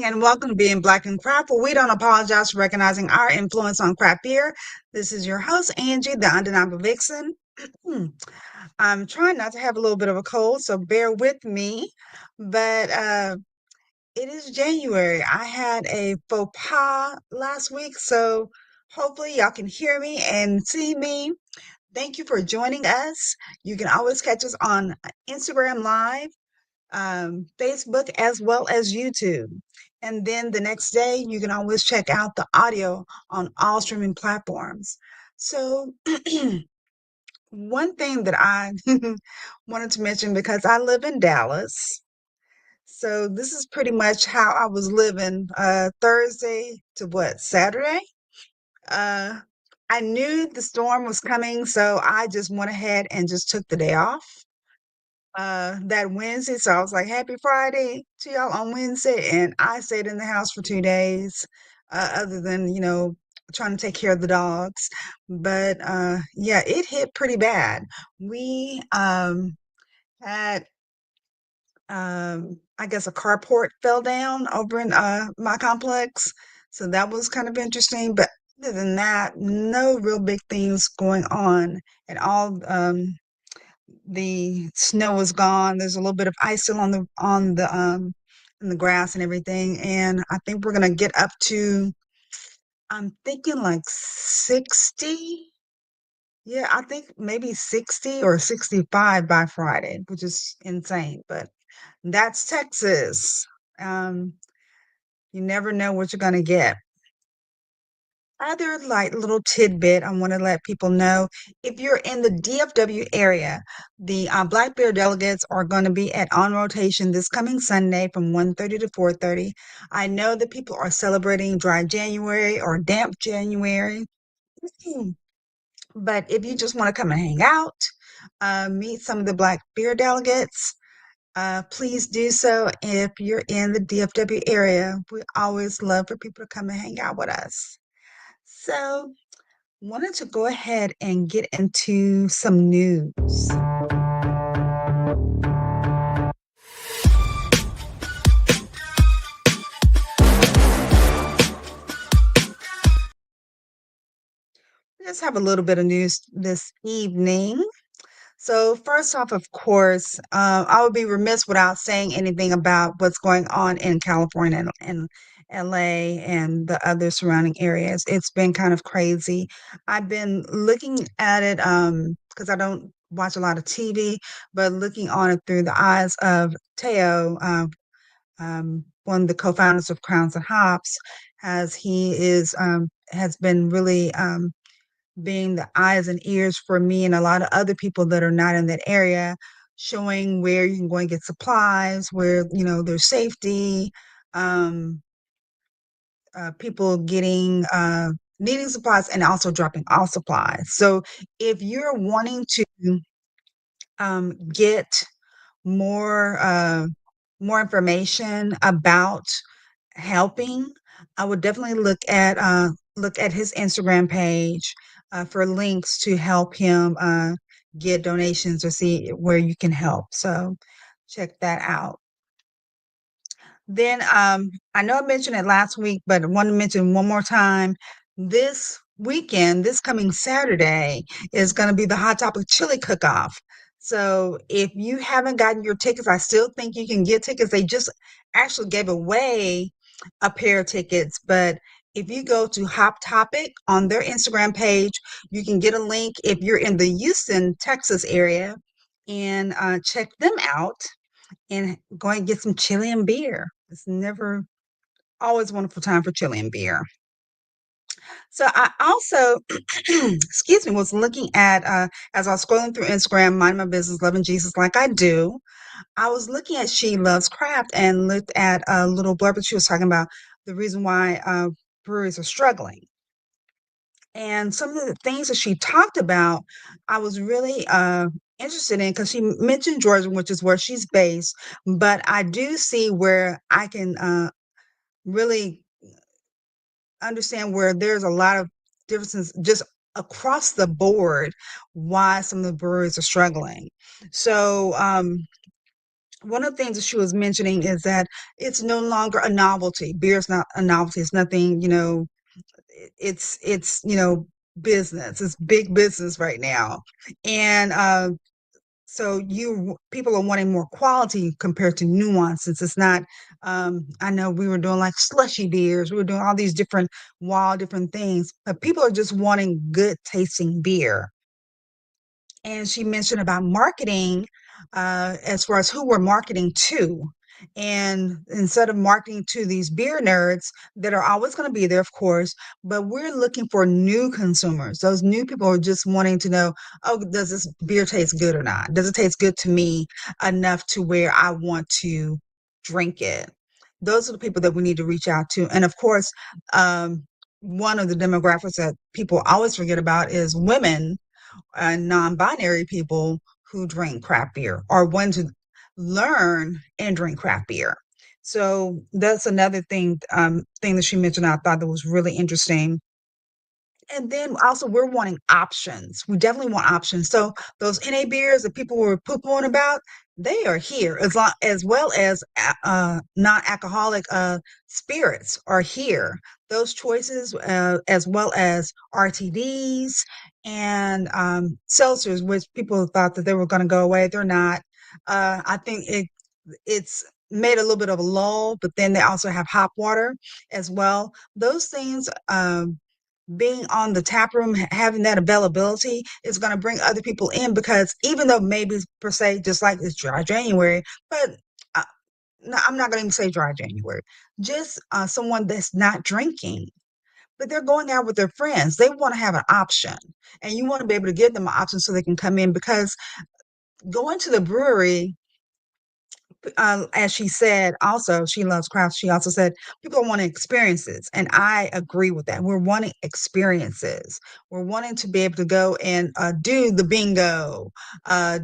and welcome to Being Black and Craft, where we don't apologize for recognizing our influence on craft beer. This is your host, Angie, the undeniable vixen. I'm trying not to have a little bit of a cold, so bear with me. But it is January. I had a faux pas last week, so hopefully y'all can hear me and see me. Thank you for joining us. You can always catch us on Instagram Live, Facebook, as well as YouTube. And then the next day, you can always check out the audio on all streaming platforms. So, one thing that I wanted to mention because I live in Dallas. So, this is pretty much how I was living Thursday to what, Saturday? Uh, I knew the storm was coming, so I just went ahead and just took the day off that Wednesday. So I was like, Happy Friday to y'all on Wednesday. And I stayed in the house for 2 days, other than, trying to take care of the dogs. But yeah, it hit pretty bad. We had, I guess, a carport fell down over in my complex. So that was kind of interesting. But other than that, no real big things going on at all. The snow is gone. There's a little bit of ice still on the in the grass and everything. And I think we're gonna get up to, I'm thinking like 60. Yeah, I think maybe 60 or 65 by Friday, which is insane. But that's Texas. Um, you never know what you're gonna get. Other like little tidbit I want to let people know, if you're in the DFW area, the Black Bear delegates are going to be at On Rotation this coming Sunday from 1:30 to 4:30. I know that people are celebrating Dry January or Damp January, but if you just want to come and hang out, meet some of the Black Bear delegates, please do so if you're in the DFW area. We always love for people to come and hang out with us. So, wanted to go ahead and get into some news. Let's have a little bit of news this evening. So, first off, of course, I would be remiss without saying anything about what's going on in California and LA and the other surrounding areas. It's been kind of crazy. I've been looking at it because I don't watch a lot of TV, but looking on it through the eyes of Teo, one of the co-founders of Crowns and Hops, as he has been really being the eyes and ears for me and a lot of other people that are not in that area, showing where you can go and get supplies, where there's safety, um, people getting needing supplies and also dropping off supplies. So if you're wanting to get more more information about helping, I would definitely look at his Instagram page for links to help him get donations or see where you can help. So check that out. Then I know I mentioned it last week, but I want to mention one more time. This weekend, this coming Saturday, is going to be the Hot Topic Chili Cook-Off. So if you haven't gotten your tickets, I still think you can get tickets. They just actually gave away a pair of tickets, but if you go to Hot Topic on their Instagram page, you can get a link if you're in the Houston, Texas area, and check them out and go and get some chili and beer. It's never always a wonderful time for chili and beer. So I also, excuse me, was looking at as I was scrolling through Instagram, minding my business, loving Jesus like I do. I was looking at She Loves Craft and looked at a little blurb that she was talking about the reason why breweries are struggling. And some of the things that she talked about, I was really interested in because she mentioned Georgia, which is where she's based. But I do see where I can really understand where there's a lot of differences just across the board why some of the breweries are struggling. So one of the things that she was mentioning is that it's no longer a novelty. Beer's not a novelty. It's nothing, it's business. It's big business right now. And so you people are wanting more quality compared to nuance, since it's not I know we were doing like slushy beers, we were doing all these different wild different things, but people are just wanting good tasting beer. And she mentioned about marketing, as far as who we're marketing to. And instead of marketing to these beer nerds that are always going to be there, of course, but we're looking for new consumers. Those new people are just wanting to know, oh, does this beer taste good or not? Does it taste good to me enough to where I want to drink it? Those are the people that we need to reach out to. And of course, um, one of the demographics that people always forget about is women and non-binary people who drink craft beer or want to learn and drink craft beer. So that's another thing that she mentioned I thought that was really interesting. And then also we're wanting options. We definitely want options. So those NA beers that people were poo-pooing about, they are here as well as non-alcoholic spirits are here. Those choices, as well as RTDs and seltzers, which people thought that they were going to go away. They're not. I think it's made a little bit of a lull, but then they also have hop water as well. Those things. Being on the tap room, having that availability is going to bring other people in, because even though maybe per se, just like it's dry January, but uh, no, I'm not going to even say dry January, just someone that's not drinking, but they're going out with their friends. They want to have an option, and you want to be able to give them an option so they can come in, because going to the brewery, as she said, also, she loves craft. She also said people are wanting experiences. And I agree with that. We're wanting experiences. We're wanting to be able to go and do the bingo,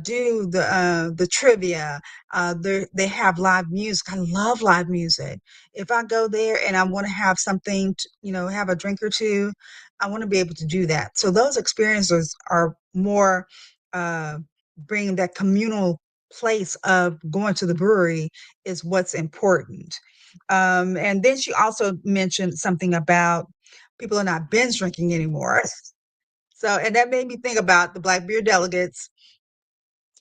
do the trivia. They have live music. I love live music. If I go there and I want to have something, have a drink or two, I want to be able to do that. So those experiences are more uh, bringing that communal place of going to the brewery is what's important. And then she also mentioned something about people are not binge drinking anymore. So, and that made me think about the Black beer delegates,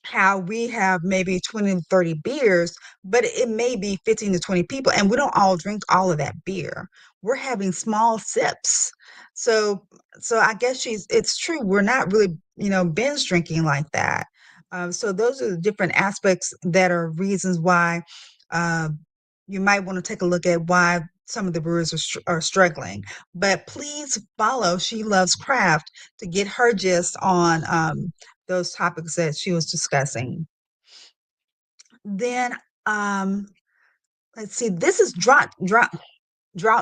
how we have maybe 20 to 30 beers, but it may be 15 to 20 people, and we don't all drink all of that beer. We're having small sips. So, so I guess it's true. We're not really, binge drinking like that. So those are the different aspects that are reasons why uh, you might want to take a look at why some of the brewers are struggling. But please follow She Loves Craft to get her gist on those topics that she was discussing. Then let's see, this is drought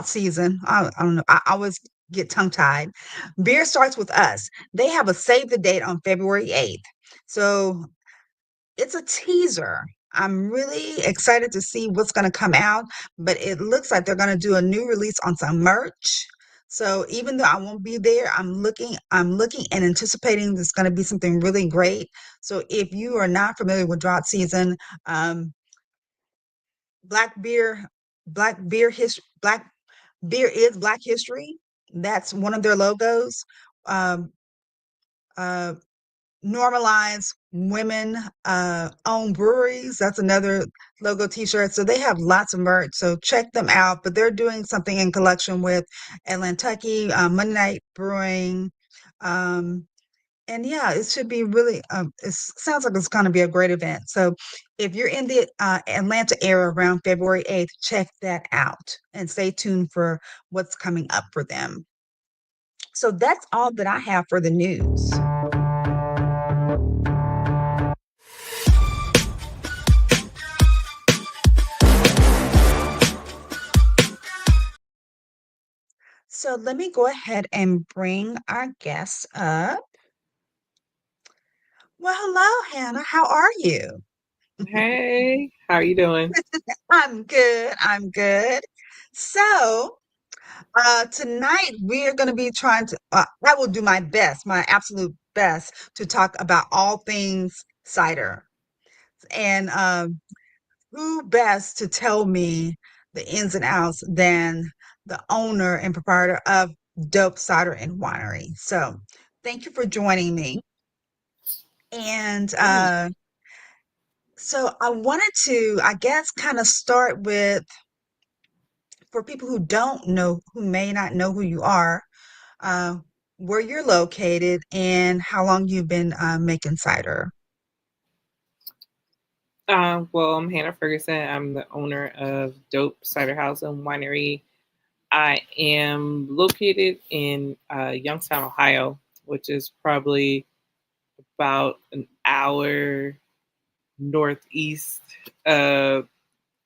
season. I don't know. I always get tongue tied. Beer Starts With Us. They have a save the date on February 8th. So it's a teaser. I'm really excited to see what's going to come out, but it looks like they're going to do a new release on some merch. So even though I won't be there, I'm looking and anticipating there's going to be something really great. So if you are not familiar with drought season, um, black beer, black beer is Black history. That's one of their logos. Um, uh, Normalize women owned breweries. That's another logo t-shirt. So they have lots of merch. So check them out. But they're doing something in collection with Atlantucky, Monday Night Brewing. Um, and yeah, it should be really, it sounds like it's going to be a great event. So if you're in the Atlanta area around February 8th, check that out and stay tuned for what's coming up for them. So that's all that I have for the news. So let me go ahead and bring our guests up. Well, hello, Hannah. How are you? Hey, how are you doing? I'm good. I'm good. So, tonight we are going to be I will do my best, my absolute best to talk about all things cider. And who best to tell me the ins and outs than the owner and proprietor of Dope Cider and Winery? So, thank you for joining me. And so, I wanted to, I guess, kind of start with for people who don't know, who may not know who you are, uh, where you're located, and how long you've been making cider. Well, I'm Hannah Ferguson. I'm the owner of Dope Cider House and Winery. I am located in Youngstown, Ohio, which is probably about an hour northeast, uh,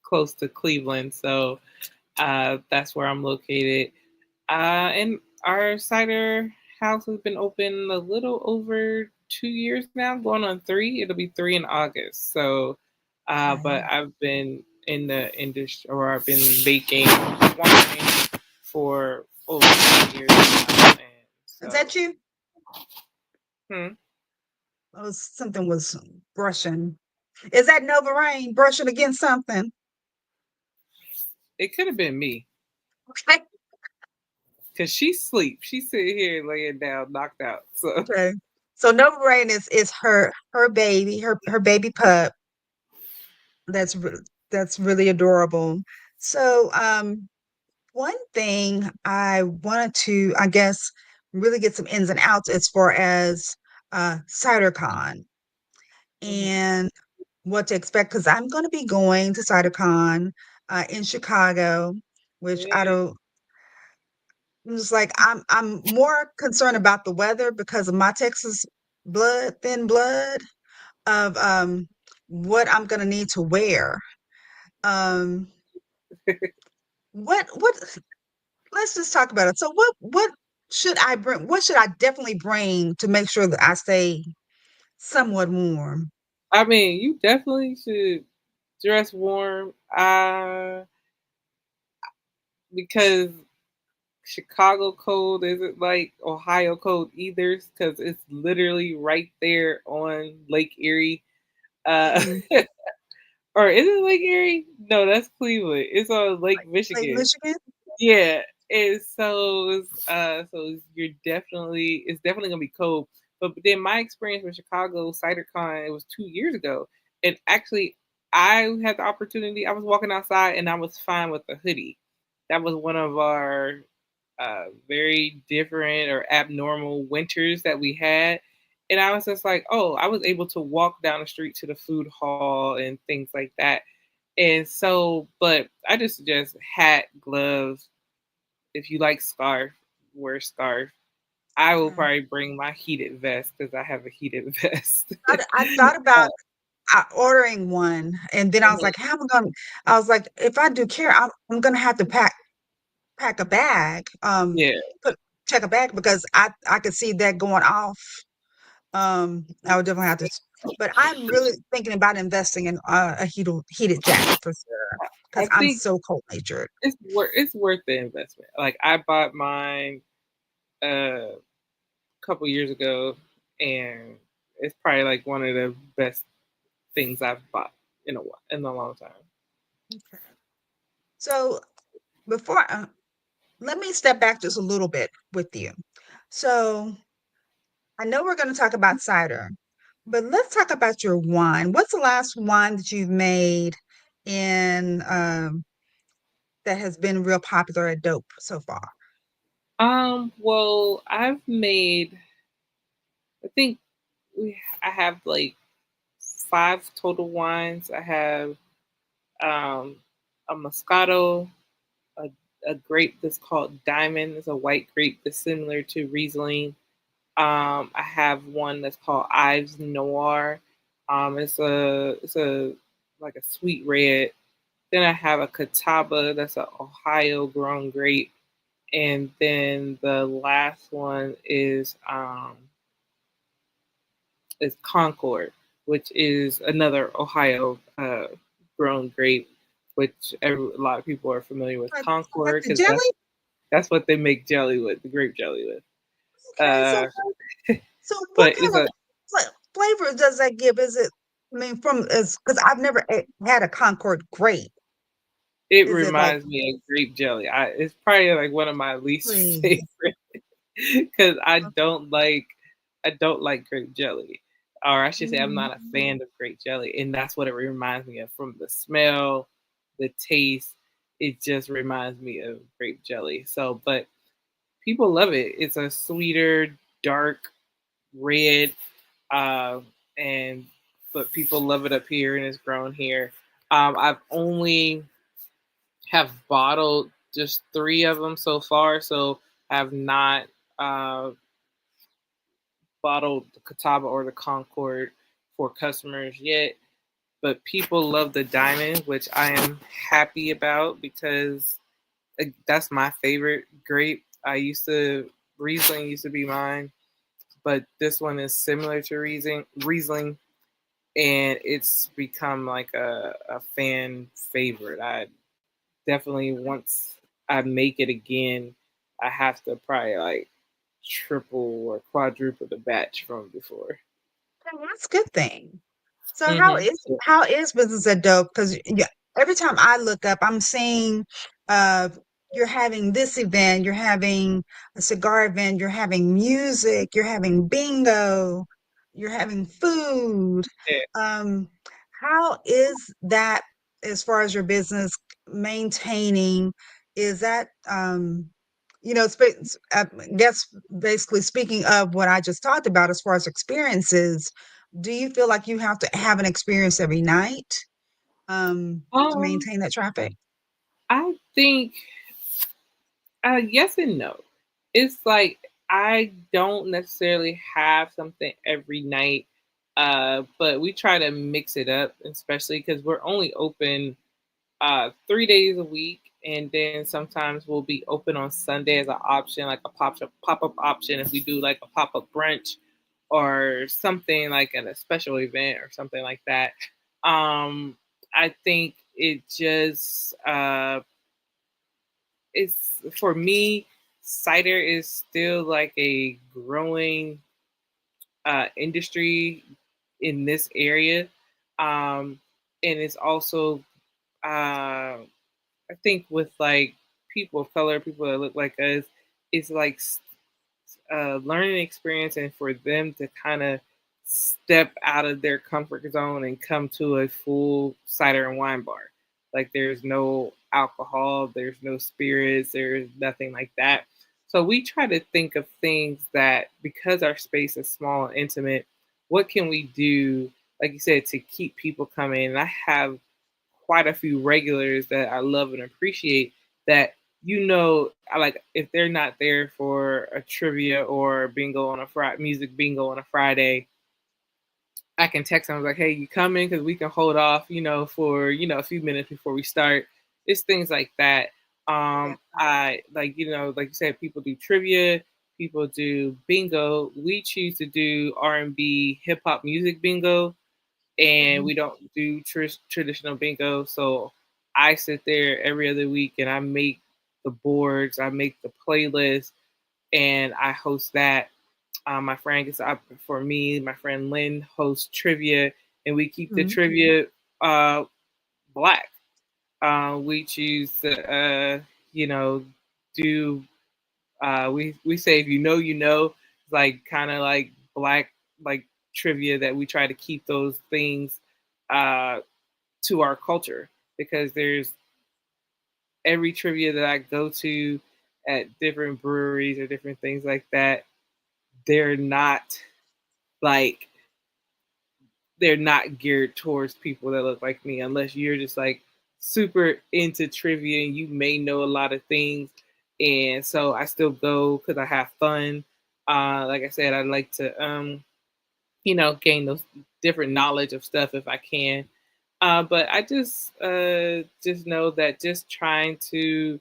close to Cleveland. So that's where I'm located. And our cider house has been open a little over 2 years now, going on three. It'll be three in August. So, but Okay. I've been in the industry, or I've been making wine for over 2 years now. And Is that so, you? hmm, Oh, something was brushing. Is that Nova Rain brushing against something? it could have been me Okay. because she sleeps. She's sitting here laying down, knocked out. So, Okay. So Nova Rain is her baby, her baby pup. That's that's really adorable. So one thing I wanted to, I guess, really get some ins and outs as far as CiderCon mhm. and what to expect because I'm going to be going to CiderCon in Chicago, which I Yeah. don't. I'm just like I'm more concerned about the weather because of my Texas thin blood of what I'm going to need to wear. Um, what let's just talk about it. So what should I bring? What should I definitely bring to make sure that I stay somewhat warm? I mean, you definitely should dress warm. Because Chicago cold isn't like Ohio cold either, because it's literally right there on Lake Erie. Uh, Mm, or is it Lake Erie? No, that's Cleveland. It's on Lake Lake Michigan. Michigan? Yeah, and so it's definitely gonna be cold. But then my experience with Chicago CiderCon, it was 2 years ago, and actually I had the opportunity. I was walking outside and I was fine with the hoodie. That was one of our very different or abnormal winters that we had. And I was just like, oh, I was able to walk down the street to the food hall and things like that. And so, but I just suggest hat, gloves. If you like scarf, wear scarf. I will Okay. probably bring my heated vest because I have a heated vest. I thought about ordering one, and then I was Mhm. like, how am I going? I was like, if I do care, I'm going to have to pack a bag, Yeah, put check a bag because I could see that going off. I would definitely have to, but I'm really thinking about investing in a heated jacket for sure I because I'm think so cold natured. it's worth the investment. Like I bought mine a couple years ago, and it's probably like one of the best things I've bought in a long time. Okay. So before, let me step back just a little bit with you. So I know we're going to talk about cider, but let's talk about your wine. What's the last wine that you've made in that has been real popular at Dope so far? Well, I've made. I think I have like five total wines. I have um, a Moscato, a, a grape that's called Diamond. It's a white grape that's similar to Riesling. I have one that's called Ives Noir. It's a like a sweet red. Then I have a Catawba that's an Ohio grown grape, and then the last one is Concord, which is another Ohio grown grape, which a lot of people are familiar with Like Concord the because that's jelly? that's what they make jelly with, the grape jelly with. Okay, Uh, so what but kind it's of a flavor does that give? Is it? I mean, from as because I've never had a Concord grape. It Is it like reminds me of grape jelly. It's probably like one of my least please? favorite because I don't like grape jelly, or I should say I'm not a Mhm. fan of grape jelly, and that's what it reminds me of from the smell, the taste. It just reminds me of grape jelly. So, but people love it. It's a sweeter, dark red, uh, and but people love it up here and it's grown here. I've only have bottled just three of them so far, so I have not uh, bottled the Catawba or the Concord for customers yet. But people love the Diamond, which I am happy about because that's my favorite grape. Riesling used to be mine, but this one is similar to Riesling, and it's become like a fan favorite. I definitely once I make it again, I have to probably like triple or quadruple the batch from before. Oh, that's a good thing. So Mm-hmm. how is business at Dope? Because every time I look up, I'm seeing uh you're having this event, you're having a cigar event, you're having music, you're having bingo, you're having food. Yeah. Um, how is that as far as your business maintaining? Is that I guess basically speaking of what I just talked about as far as experiences, do you feel like you have to have an experience every night to Um, maintain that traffic? I think yes and no. It's like I don't necessarily have something every night, but we try to mix it up, especially because we're only open 3 days a week, and then sometimes we'll be open on Sunday as an option, like a pop up option if we do like a pop up brunch or something like in a special event or something like that. Um, I think it just it's for me. Cider is still like a growing industry in this area, and it's also I think with like people of color, people that look like us, it's like learning experience, and for them to kind of step out of their comfort zone and come to a full cider and wine bar. Like there's no alcohol, there's no spirits, there's nothing like that. So we try to think of things that because our space is small and intimate, what can we do, like you said, to keep people coming? And I have quite a few regulars that I love and appreciate that I like if they're not there for a trivia or bingo on a Friday, music bingo on a Friday, I can text them like, "Hey, you coming? Because we can hold off, for a few minutes before we start." It's things like that. Yeah. I like like you said, people do trivia, people do bingo. We choose to do R&B, hip hop music bingo, and Mhm. we don't do traditional bingo. So I sit there every other week and I make the boards, I make the playlist, and I host that. My friend gets up for me. My friend Lynn hosts trivia, and we keep the Mhm. trivia uh, black. We choose to, you know, do. We say if you know, you know. Like kind of like black like trivia that we try to keep those things uh, to our culture because there's every trivia that I go to at different breweries or different things like that. They're not like they're not geared towards people that look like me unless you're just like super into trivia and you may know a lot of things. And so I still go because I have fun. Like I said, I like to gain those different knowledge of stuff if I can. But I just know that just trying to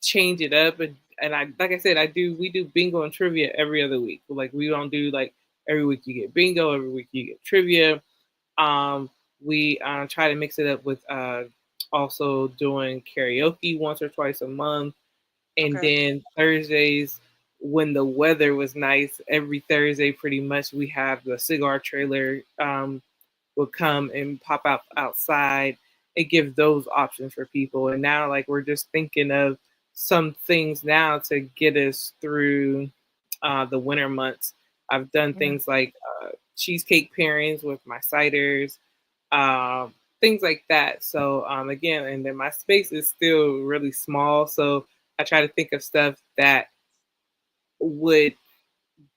change it up, and I like I said, we do bingo and trivia every other week. Like we don't do like every week you get bingo, every week you get trivia. We try to mix it up with also doing karaoke once or twice a month, and Okay. then Thursdays when the weather was nice, every Thursday pretty much we have the cigar trailer would come and pop out outside and give those options for people. And now, like, we're just thinking of some things now to get us through the winter months. I've done Yeah. things like cheesecake pairings with my ciders, things like that. So again, and then my space is still really small, so I try to think of stuff that would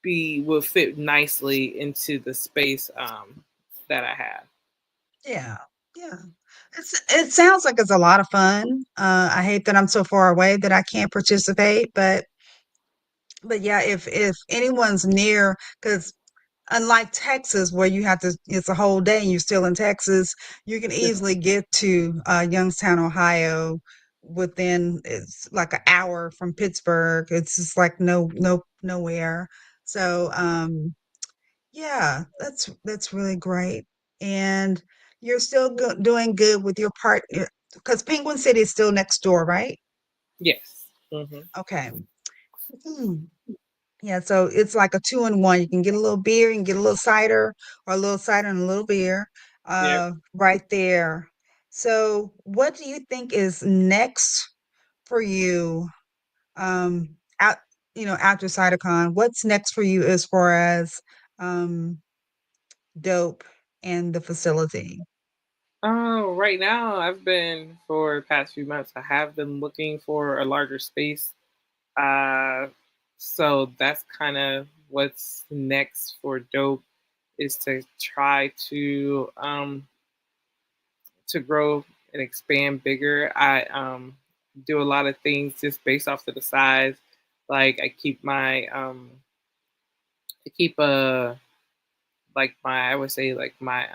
would fit nicely into the space that I have. Yeah. Yeah. It sounds like it's a lot of fun. I hate that I'm so far away that I can't participate, but yeah, if anyone's near, because unlike Texas, where you have to, it's a whole day and you're still in Texas, you can easily get to Youngstown, Ohio within, it's like an hour from Pittsburgh. It's just like nowhere. So yeah, that's really great. And you're still doing good with your part, because Penguin City is still next door, right? Yes. Hmm. Okay. Mhm. Yeah, so it's like a two in one. You can get a little beer, you can get a little cider, or a little cider and a little beer, Yep. right there. So, what do you think is next for you, out, after CiderCon? What's next for you as far as um, dope and the facility? Right now, I've been for the past few months. I have been looking for a larger space. Uh, so that's kind of what's next for Dope is to try to grow and expand bigger. I do a lot of things just based off of the size. Like I keep like my I would say like my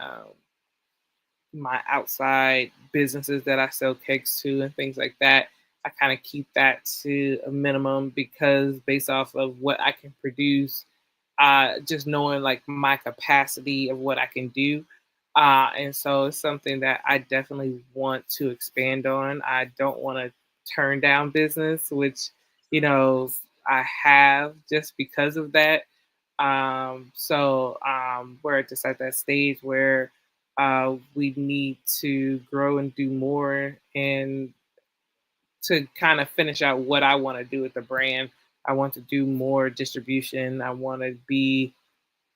outside businesses that I sell cakes to and things like that. I kind of keep that to a minimum because based off of what I can produce, just knowing like my capacity of what I can do. And so it's something that I definitely want to expand on. I don't want to turn down business, which, you know, I have just because of that. We're just at that stage where we need to grow and do more and to kind of finish out what I want to do with the brand. I want to do more distribution. I want to be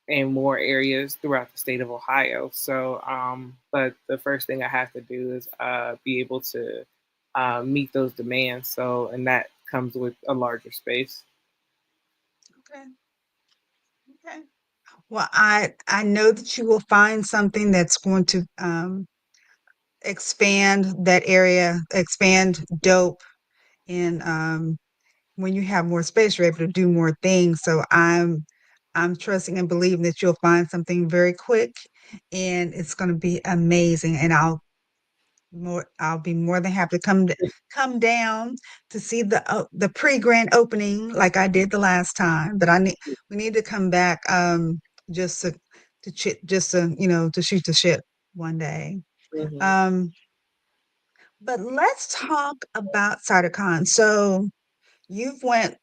in more areas throughout the state of Ohio. But the first thing I have to do is be able to meet those demands. So, and that comes with a larger space. Okay, okay. Well, I know that you will find something that's going to expand that area, expand dope, and when you have more space, you're able to do more things. So I'm trusting and believing that you'll find something very quick, and it's going to be amazing. And I'll be more than happy to come down to see the pre-grand opening like I did the last time. But we need to come back just just to to shoot the shit one day. Hmm. Um, but let's talk about CytoCon. So you've went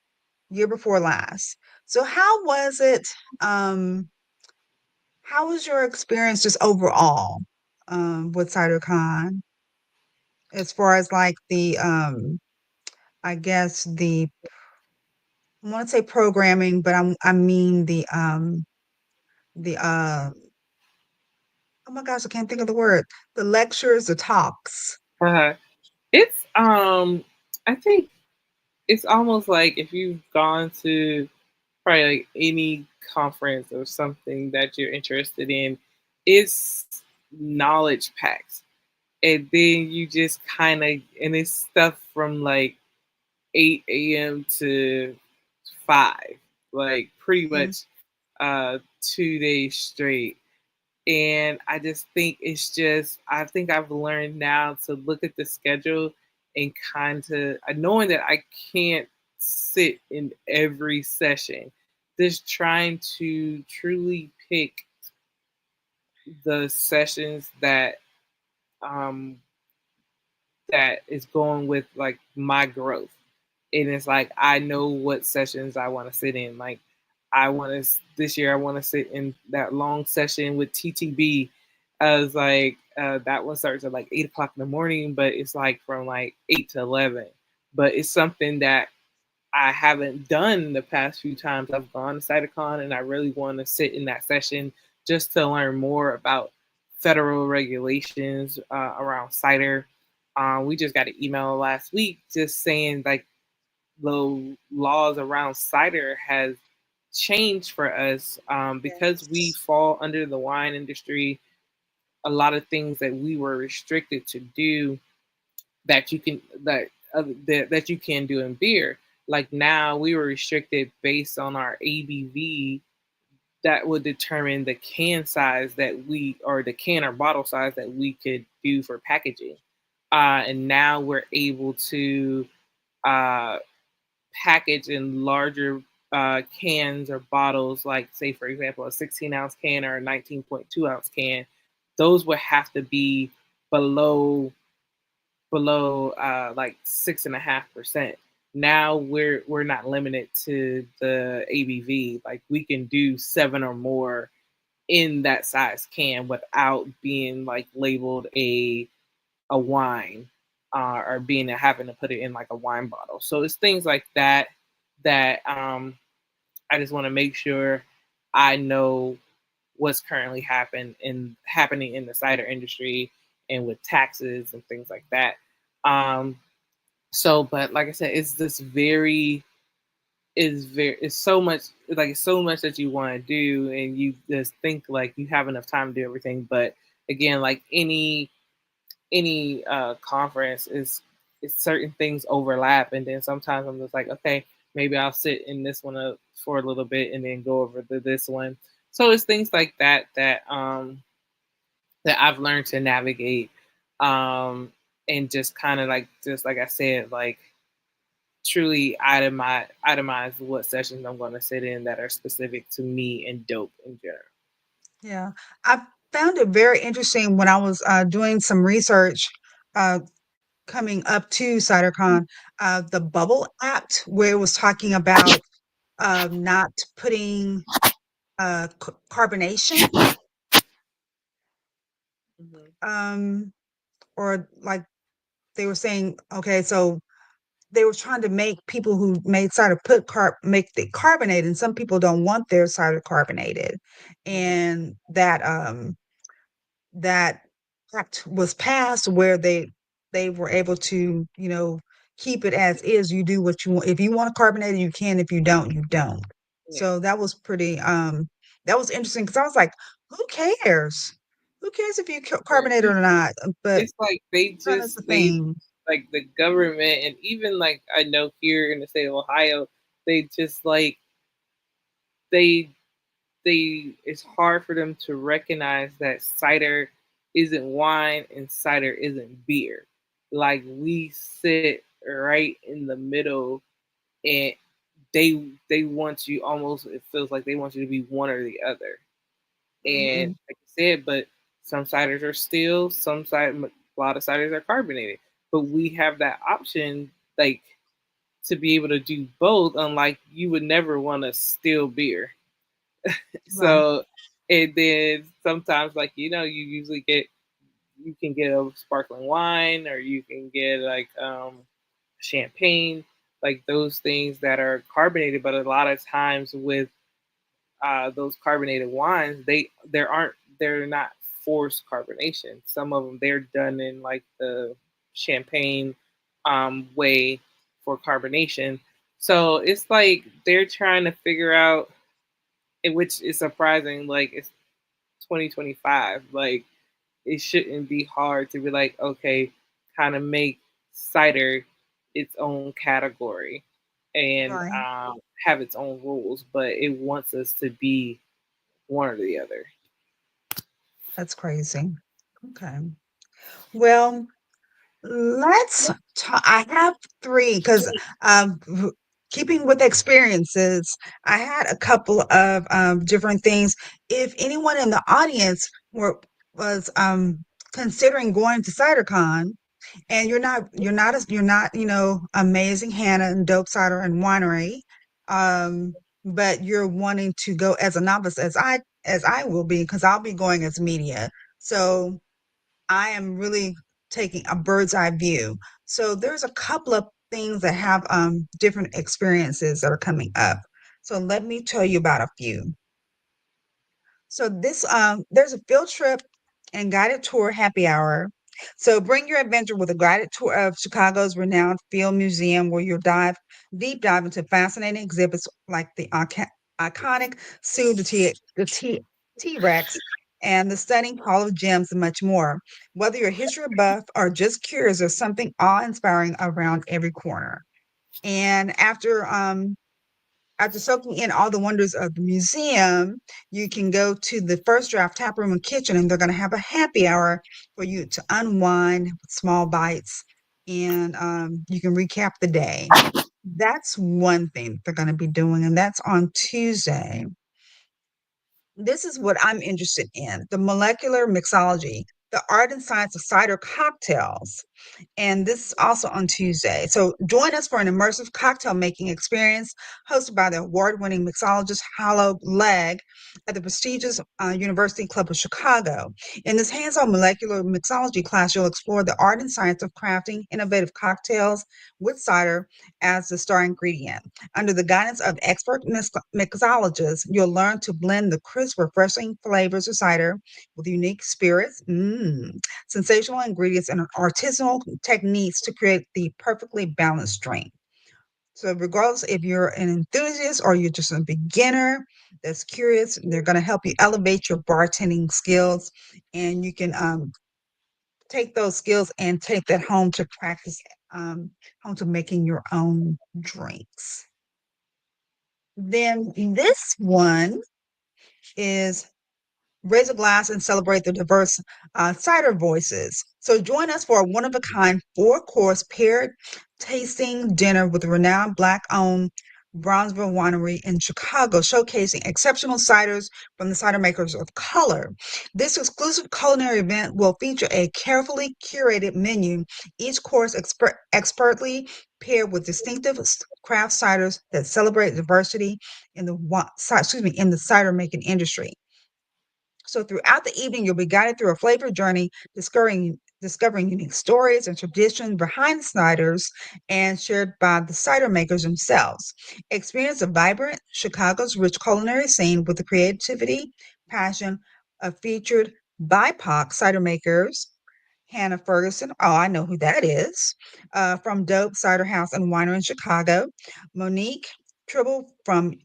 year before last. So how was it? Um, how was your experience just overall with CytoCon as far as like the I guess I want to say programming, but I mean the oh my gosh, I can't think of the word. The lectures, the talks. Uh, it's I think it's almost like if you've gone to probably like any conference or something that you're interested in, it's knowledge packs. And then you just kind of, and it's stuff from like 8 a.m. to 5, like pretty Mm, much 2 days straight. And I just think it's just, I think I've learned now to look at the schedule and kind of, knowing that I can't sit in every session, just trying to truly pick the sessions um, that is going with like my growth. And it's like I know what sessions I want to sit in. Like I want to this year I want to sit in that long session with TTB I was like, that one starts at like 8 o'clock in the morning, but it's like from like 8 to 11. But it's something that I haven't done the past few times I've gone to CiderCon, and I really want to sit in that session just to learn more about federal regulations around cider. We just got an email last week just saying like the laws around cider has changed for us because we Yes. fall under the wine industry. A lot of things that we were restricted to do that you can that you can do in beer. Like now, we were restricted based on our ABV that would determine the can size that we or the can or bottle size that we could do for packaging. And now we're able to uh, package in larger cans or bottles, like say for example a 16-ounce can or a 19.2-ounce can. Those would have to be below like 6.5%. Now we're not limited to the ABV. Like we can do seven or more in that size can without being like labeled a wine or being having to put it in like a wine bottle. So it's things like that that I just want to make sure I know what's currently happening in the cider industry and with taxes and things like that. Um, but like I said, it's this very it's so much like it's so much that you want to do, and you just think like you have enough time to do everything. But again, like any conference is certain things overlap, and then sometimes I'm just like, okay, maybe I'll sit in this one for a little bit and then go over to this one. So it's things like that I've learned to navigate, and just kind of like just like I said, like truly itemize what sessions I'm going to sit in that are specific to me and dope in general. Yeah. I found it very interesting when I was doing some research uh, coming up to CiderCon, the Bubble Act, where it was talking about not putting carbonation, Mm-hmm. um, or like they were saying, okay, so they were trying to make people who made cider make it carbonated, and some people don't want their cider carbonated, Mm-hmm. and that act was passed where they were able to, keep it as is. You do what you want. If you want to carbonate it, you can. If you don't, you don't. Yeah, So that was pretty that was interesting because I was like, who cares? Who cares if you right. carbonate it or not? But It's like they kind of the just they thing. like the government, and even like I know here in the state of Ohio, they just like they it's hard for them to recognize that cider isn't wine and cider isn't beer. Like we sit right in the middle, and they want you almost. It feels like they want you to be one or the other. And Mhm. like I said, but some ciders are still, a lot of ciders are carbonated. But we have that option, like to be able to do both. Unlike you would never want to still beer. Right. So, and then sometimes, like you usually you can get a sparkling wine, or you can get like champagne, like those things that are carbonated. But a lot of times with those carbonated wines, they're not forced carbonation. Some of them they're done in like the champagne way for carbonation. So it's like they're trying to figure out, which is surprising. Like it's 2025. Like it shouldn't be hard to be like, okay, kind of make cider its own category and Right. have its own rules, but it wants us to be one or the other. That's crazy. Okay. Well, let's talk. I have three because keeping with experiences, I had a couple of different things. If anyone in the audience was considering going to CiderCon, and you're not amazing Hannah and Dope Cider and Winery, but you're wanting to go as a novice, as I will be, because I'll be going as media. So I am really taking a bird's eye view. So there's a couple of things that have different experiences that are coming up. So let me tell you about a few. So this there's a field trip and guided tour happy hour. So bring your adventure with a guided tour of Chicago's renowned Field Museum, where you'll deep dive into fascinating exhibits like the iconic Sue T-Rex and the stunning Hall of Gems and much more. Whether you're a history buff or just curious, there's something awe-inspiring around every corner. And after soaking in all the wonders of the museum, you can go to the First Draft Tap Room and Kitchen, and they're going to have a happy hour for you to unwind with small bites, and you can recap the day. That's one thing they're going to be doing, and that's on Tuesday. This is what I'm interested in: the molecular mixology, the art and science of cider cocktails. And this is also on Tuesday. So join us for an immersive cocktail making experience hosted by the award-winning mixologist Hollow Leg at the prestigious University Club of Chicago. In this hands-on molecular mixology class, you'll explore the art and science of crafting innovative cocktails with cider as the star ingredient. Under the guidance of expert mixologists, you'll learn to blend the crisp, refreshing flavors of cider with unique spirits, sensational ingredients, and artisanal techniques to create the perfectly balanced drink. So, regardless if you're an enthusiast or you're just a beginner that's curious, they're going to help you elevate your bartending skills, and you can take those skills and take that home to practice, home to making your own drinks. Then this one is raise a glass and celebrate the diverse cider voices. So join us for a one-of-a-kind four-course paired tasting dinner with the renowned Black-owned Bronzeville Winery in Chicago, showcasing exceptional ciders from the cider makers of color. This exclusive culinary event will feature a carefully curated menu, each course expertly paired with distinctive craft ciders that celebrate diversity in the cider making industry. So throughout the evening, you'll be guided through a flavor journey, discovering unique stories and traditions behind the ciders and shared by the cider makers themselves. Experience a vibrant Chicago's rich culinary scene with the creativity, passion of featured BIPOC cider makers. Hannah Ferguson, oh, I know who that is, from D.O.P.E Cider House and Winery in Chicago. Monique Tribble from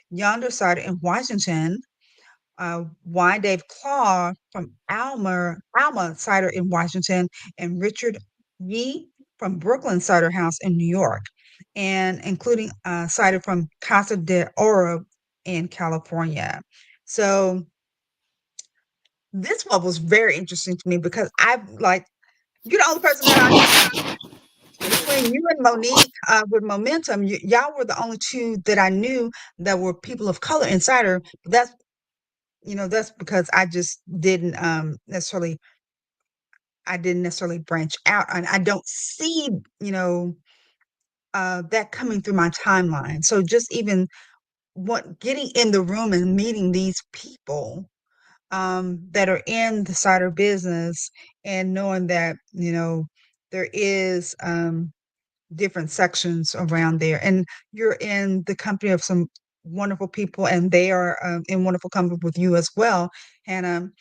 Yonder Cider in Washington. Y. Dave Claw from Alma Cider in Washington, and Richard Yee from Brooklyn Cider House in New York, and including cider from Casa de Oro in California. So this one was very interesting to me because you're the only person that I knew between you and Monique with Momentum. Y'all were the only two that I knew that were people of color in cider. But that's because I didn't necessarily branch out, and I don't see, that coming through my timeline. So just even what getting in the room and meeting these people, that are in the cider business, and knowing that, there is, different sections around there, and you're in the company of some wonderful people, and they are, in wonderful company with you as well. And,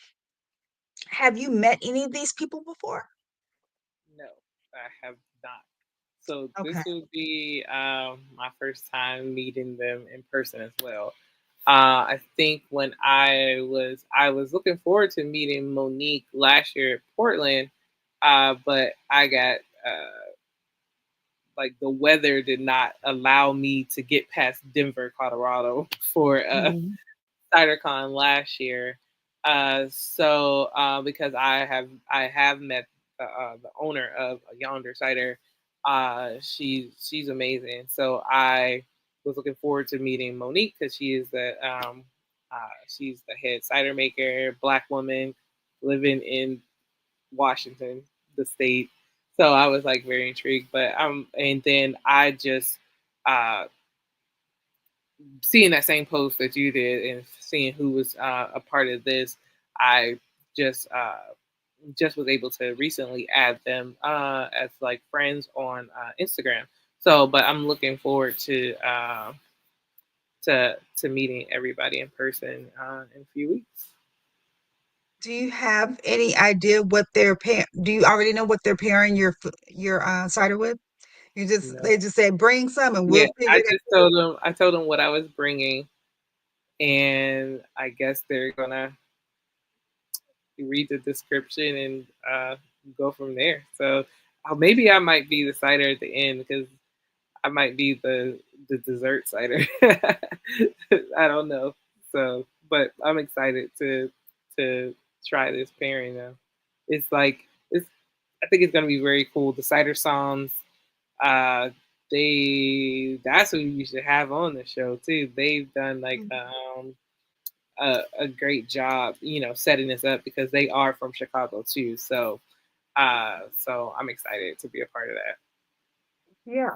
have you met any of these people before? No, I have not. So Okay. this will be my first time meeting them in person as well. I think when I was looking forward to meeting Monique last year at Portland, but I got like the weather did not allow me to get past Denver, Colorado for Mhm. CiderCon last year. Because I have met the owner of Yonder Cider, she's amazing. So I was looking forward to meeting Monique because she's the head cider maker, Black woman living in Washington, the state. So I was like very intrigued, and then I just uh seeing that same post that you did and seeing who was a part of this, I just just was able to recently add them as like friends on Instagram. So, but I'm looking forward to meeting everybody in person in a few weeks. Do you have any idea what they're pairing? Do you already know what they're pairing your cider with? No. They just said bring some and Yeah, we'll figure I it just told them. I told them what I was bringing, and I guess they're gonna read the description and go from there. So maybe I might be the cider at the end because I might be the dessert cider. I don't know. So, but I'm excited to try this pairing now. It's like it's. I think it's gonna be very cool. The cider songs. Uh, that's who you should have on the show too. They've done like out. a great job, setting this up because they are from Chicago too. So I'm excited to be a part of that. Yeah,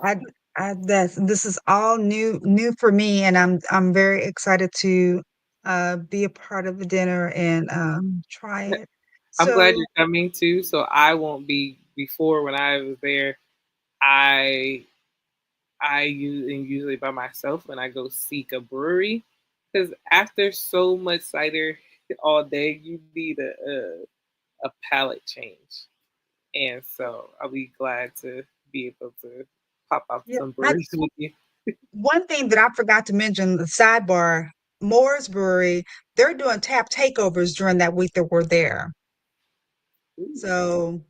this is all new for me, and I'm very excited to be a part of the dinner and try it. I'm glad So you're coming too, so I won't be before when I was there. I am usually by myself when I go seek a brewery because after so much cider all day, you need a palate change, and so I'll be glad to be able to pop out yeah, some breweries with you. one thing that I forgot to mention, the sidebar, Moore's Brewery, they're doing tap takeovers during that week that we're there. Ooh. So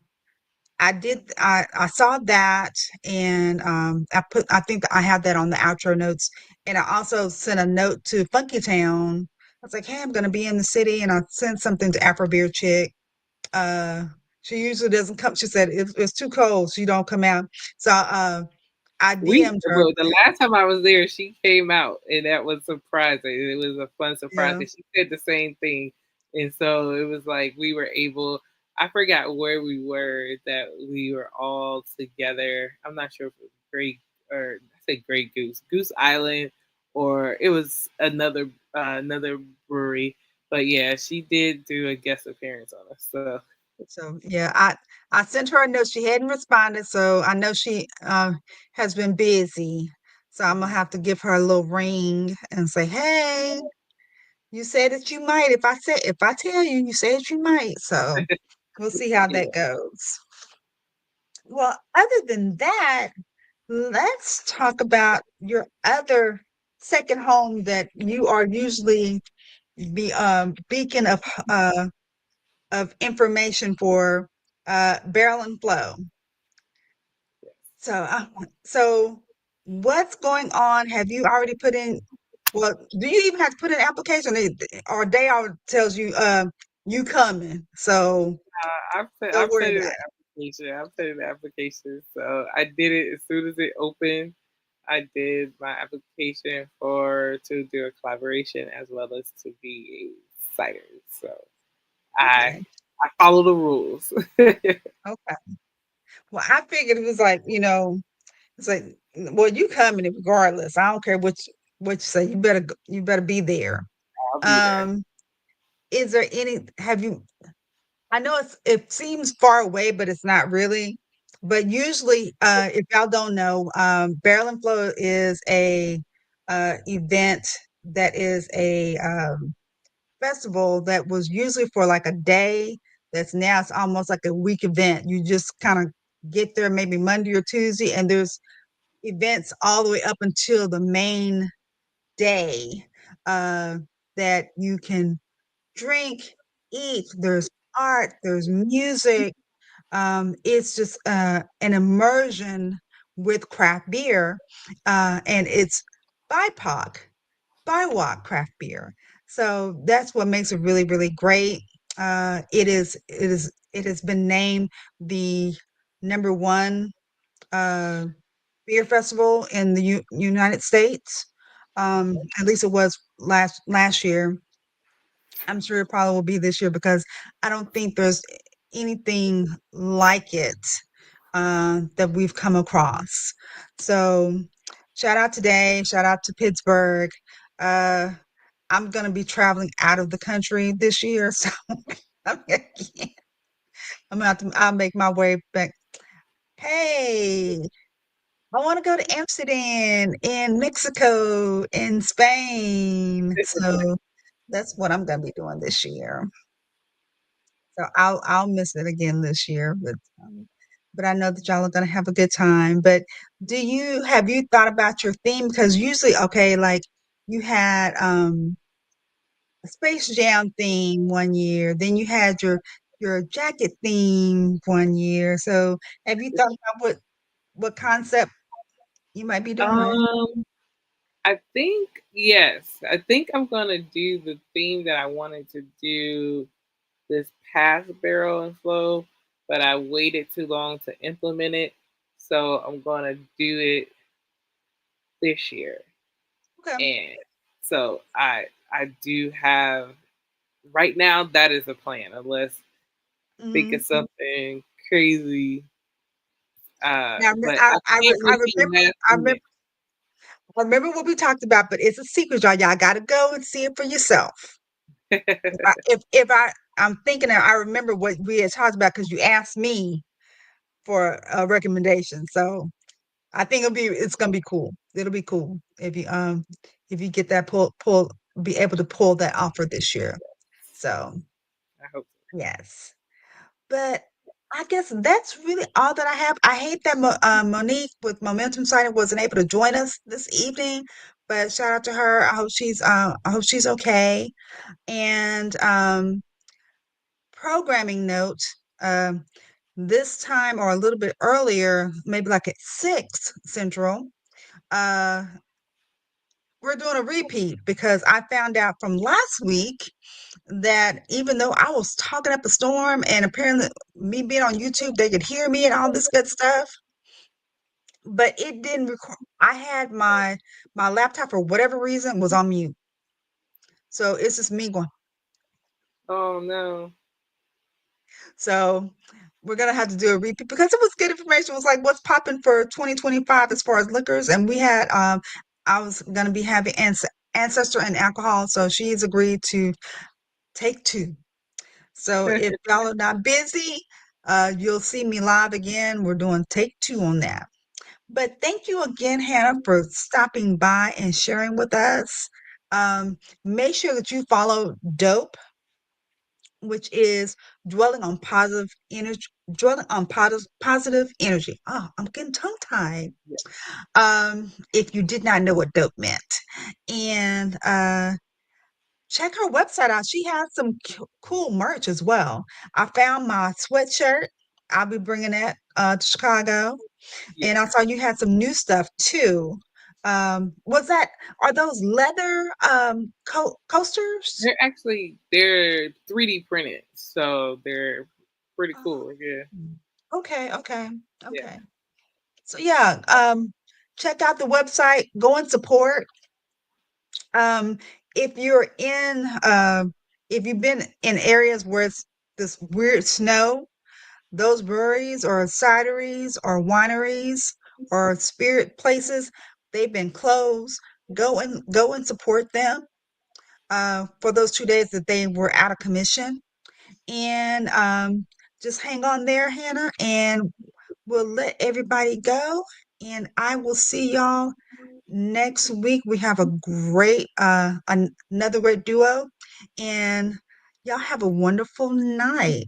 I saw that and I think that I have that on the outro notes. And I also sent a note to Funky Town. I was like, hey, I'm gonna be in the city, and I sent something to Afro Beer Chick. Uh she usually doesn't come. She said it's too cold, she don't come out. So I DM'd her. Well, the last time I was there, she came out, and that was surprising. It was a fun surprise, Yeah. and she said the same thing, and so it was like we were able. I forgot where we were that we were all together. I'm not sure if it was Great or I say Great Goose Island, or it was another brewery. But yeah, she did do a guest appearance on us. So So yeah, I sent her a note. She hadn't responded, so I know she has been busy. So I'm gonna have to give her a little ring and say, "Hey, you said that you might. If I tell you, you said you might." So we'll see how yeah, that goes. Well, other than that, let's talk about your other second home that you are usually the beacon of information for Barrel and Flow. So, so what's going on? Have you already put in? Well, do you even have to put in an application, or they all tells you you coming? So I don't worry put in about an application. I put in the application. So I did it as soon as it opened. I did my application for to do a collaboration as well as to be a cider. So it. I Okay, I follow the rules. okay. Well, I figured it was like it's like well, you coming regardless. I don't care what you say. You better be there. I'll be there. Um, is there any? Have you I know it seems far away, but it's not really. But usually, if y'all don't know, Barrel and Flow is a event that is a festival that was usually for like a day. That's now it's almost like a week event. You just kind of get there maybe Monday or Tuesday, and there's events all the way up until the main day uh, that you can drink, eat. There's art, there's music. It's just an immersion with craft beer, and it's BIPOC, BIWOC craft beer. So that's what makes it really, really great. It has been named the number one uh, beer festival in the United States. At least it was last year. I'm sure it probably will be this year because I don't think there's anything like it that we've come across. So, shout out today, shout out to Pittsburgh. Uh, I'm going to be traveling out of the country this year. So, I I'm gonna have to, I'll make my way back. Hey, I want to go to Amsterdam in Mexico in Spain. So that's what I'm gonna be doing this year. So I'll miss it again this year, but I know that y'all are gonna have a good time. But have you thought about your theme? Because usually, okay, like you had a Space Jam theme one year, then you had your jacket theme one year. So have you thought about what concept you might be doing? Um, I think yes. I think I'm gonna do the theme that I wanted to do this past barrel and flow, but I waited too long to implement it. So I'm gonna do it this year. Okay. And so I do have right now that is a plan, unless think Hmm. of something crazy. Now But I can't really do last I remember minute. I remember what we talked about, but it's a secret, y'all. Y'all got to go and see it for yourself. If I'm thinking that I remember what we had talked about because you asked me for a recommendation. So I think it's gonna be cool. It'll be cool if you get that be able to pull that offer this year. So I hope yes, but I guess that's really all that I have. I hate that Monique with Momentum Cider wasn't able to join us this evening, but shout out to her. I hope she's okay. And programming note, um, this time or a little bit earlier, maybe like at 6 Central, uh, we're doing a repeat because I found out from last week that even though I was talking up a storm and apparently me being on YouTube, they could hear me and all this good stuff, but it didn't record. I had my laptop for whatever reason was on mute. So it's just me going. so. Oh no. So we're gonna have to do a repeat because it was good information. It was like what's popping for 2025 as far as liquors, and we had I was gonna be having ancestor and alcohol, so she's agreed to take two. So if y'all are not busy, you'll see me live again. We're doing take two on that. But thank you again, Hannah, for stopping by and sharing with us. Make sure that you follow DOPE, which is dwelling on positive energy, dwelling on positive energy. Oh, I'm getting tongue tied. Yeah. If you did not know what dope meant, and check her website out. She has some cool merch as well. I found my sweatshirt. I'll be bringing that to Chicago, and I Yes. saw you had some new stuff too. Was that are those leather coasters? They're 3D printed, so they're pretty Oh, cool. Yeah. okay, okay, Yeah. okay. So yeah, check out the website, go and support. Um, if you're in, if you've been in areas where it's this weird snow, those breweries or cideries or wineries or spirit places, they've been closed. Go and support them for those 2 days that they were out of commission. And just hang on there, Hannah, and we'll let everybody go. And I will see y'all next week. We have a great another great duo, and y'all have a wonderful night.